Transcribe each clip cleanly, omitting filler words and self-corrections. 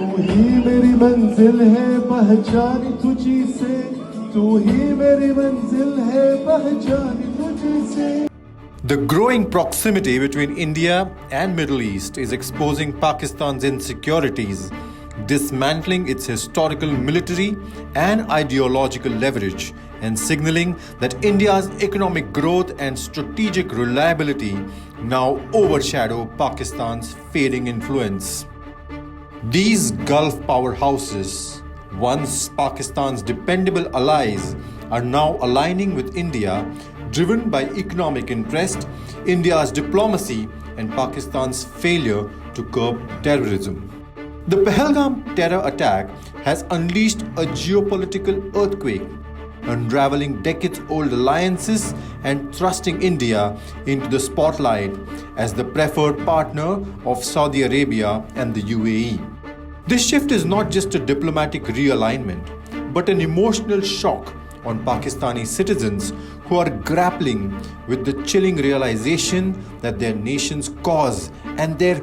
तू ही मेरी मंजिल है पहचानी तुझी से तू ही मेरी मंजिल है पहचानी तुझी से. The growing proximity between India and Middle East is exposing Pakistan's insecurities, dismantling its historical military and ideological leverage, and signaling that India's economic growth and strategic reliability now overshadow Pakistan's fading influence. These Gulf powerhouses, once Pakistan's dependable allies, are now aligning with India, driven by economic interest, India's diplomacy, and Pakistan's failure to curb terrorism. The Pahalgam terror attack has unleashed a geopolitical earthquake, unraveling decades-old alliances and thrusting India into the spotlight as the preferred partner of Saudi Arabia and the UAE. This shift is not just a diplomatic realignment, but an emotional shock on Pakistani citizens who are grappling with the chilling realization that their nation's cause and their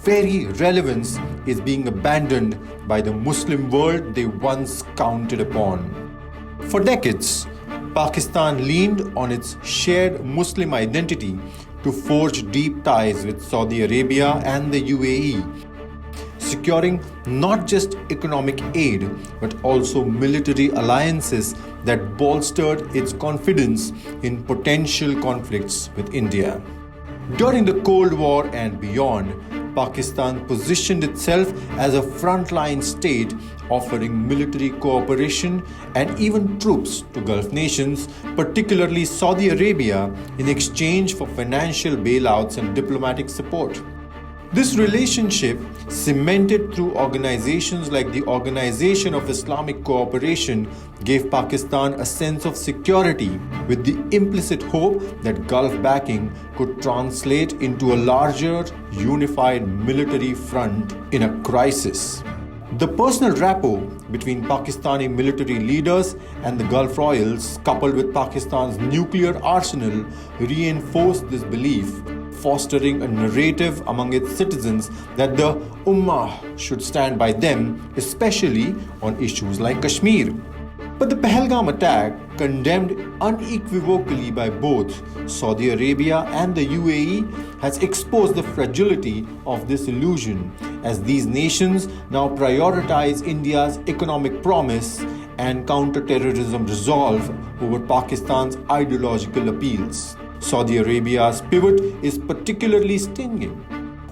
very relevance is being abandoned by the Muslim world they once counted upon. For decades, Pakistan leaned on its shared Muslim identity to forge deep ties with Saudi Arabia and the UAE, securing not just economic aid but also military alliances that bolstered its confidence in potential conflicts with India. During the Cold War and beyond, Pakistan positioned itself as a frontline state, offering military cooperation and even troops to Gulf nations, particularly Saudi Arabia, in exchange for financial bailouts and diplomatic support. This relationship, cemented through organizations like the Organization of Islamic Cooperation, gave Pakistan a sense of security with the implicit hope that Gulf backing could translate into a larger, unified military front in a crisis. The personal rapport between Pakistani military leaders and the Gulf royals, coupled with Pakistan's nuclear arsenal, reinforced this belief, fostering a narrative among its citizens that the Ummah should stand by them, especially on issues like Kashmir. But the Pahalgam attack, condemned unequivocally by both Saudi Arabia and the UAE, has exposed the fragility of this illusion, as these nations now prioritize India's economic promise and counterterrorism resolve over Pakistan's ideological appeals. Saudi Arabia's pivot is particularly stinging.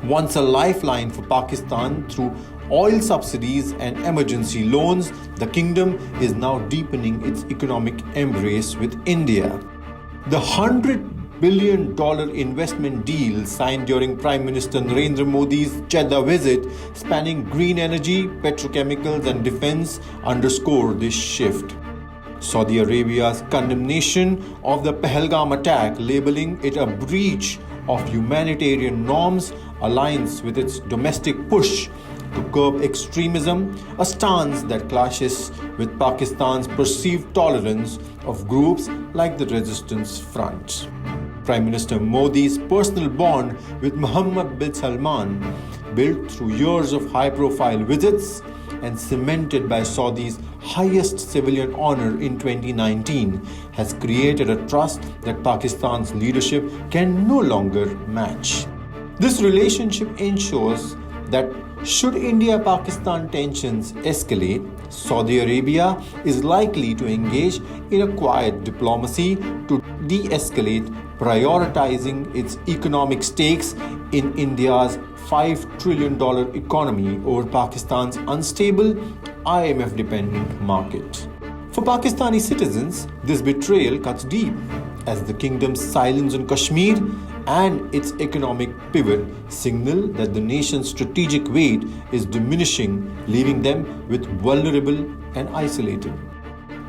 Once a lifeline for Pakistan through oil subsidies and emergency loans, the kingdom is now deepening its economic embrace with India. The $100 billion investment deal signed during Prime Minister Narendra Modi's Jeddah visit, spanning green energy, petrochemicals, and defense, underscore this shift. Saudi Arabia's condemnation of the Pahalgam attack, labeling it a breach of humanitarian norms, aligns with its domestic push to curb extremism, a stance that clashes with Pakistan's perceived tolerance of groups like the Resistance Front. Prime Minister Modi's personal bond with Mohammed bin Salman, built through years of high-profile visits and cemented by Saudi's highest civilian honor in 2019, has created a trust that Pakistan's leadership can no longer match. This relationship ensures that should India-Pakistan tensions escalate, Saudi Arabia is likely to engage in a quiet diplomacy to de-escalate, prioritizing its economic stakes in India's $5 trillion economy over Pakistan's unstable, IMF-dependent market. For Pakistani citizens, this betrayal cuts deep, as the kingdom's silence on Kashmir and its economic pivot signal that the nation's strategic weight is diminishing, leaving them with vulnerable and isolated.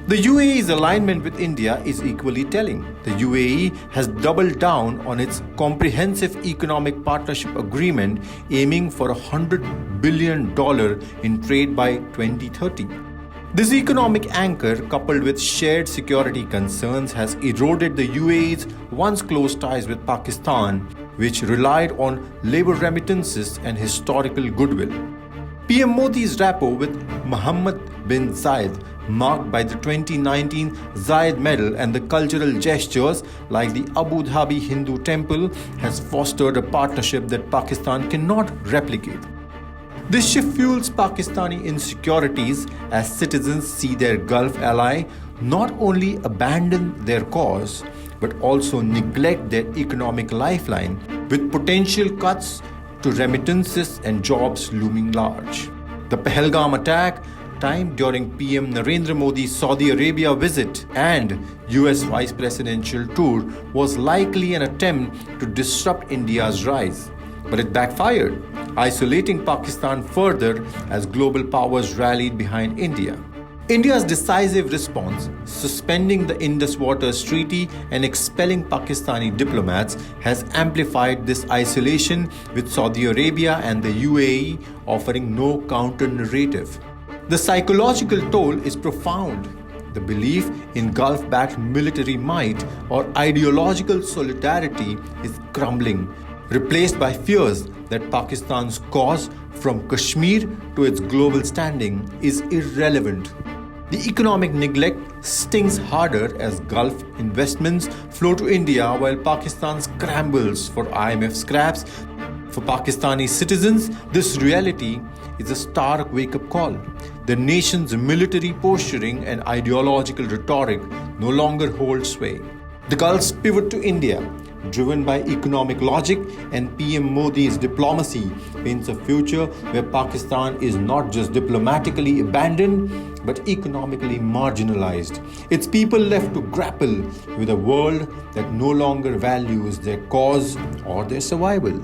The UAE's alignment with India is equally telling. The UAE has doubled down on its comprehensive economic partnership agreement, aiming for $100 billion in trade by 2030. This economic anchor, coupled with shared security concerns, has eroded the UAE's once close ties with Pakistan, which relied on labor remittances and historical goodwill. PM Modi's rapport with Mohammed bin Zayed, marked by the 2019 Zayed Medal and the cultural gestures like the Abu Dhabi Hindu Temple, has fostered a partnership that Pakistan cannot replicate. This shift fuels Pakistani insecurities as citizens see their Gulf ally not only abandon their cause but also neglect their economic lifeline, with potential cuts to remittances and jobs looming large. The Pahalgam attack, timed during PM Narendra Modi's Saudi Arabia visit and US vice presidential tour, was likely an attempt to disrupt India's rise. But it backfired, isolating Pakistan further as global powers rallied behind India. India's decisive response, suspending the Indus Waters Treaty and expelling Pakistani diplomats, has amplified this isolation, with Saudi Arabia and the UAE offering no counter-narrative. The psychological toll is profound. The belief in Gulf-backed military might or ideological solidarity is crumbling, replaced by fears that Pakistan's cause from Kashmir to its global standing is irrelevant. The economic neglect stings harder as Gulf investments flow to India while Pakistan scrambles for IMF scraps. For Pakistani citizens, this reality is a stark wake-up call. The nation's military posturing and ideological rhetoric no longer hold sway. The Gulf's pivot to India, driven by economic logic and PM Modi's diplomacy, paints a future where Pakistan is not just diplomatically abandoned but economically marginalized. Its people left to grapple with a world that no longer values their cause or their survival.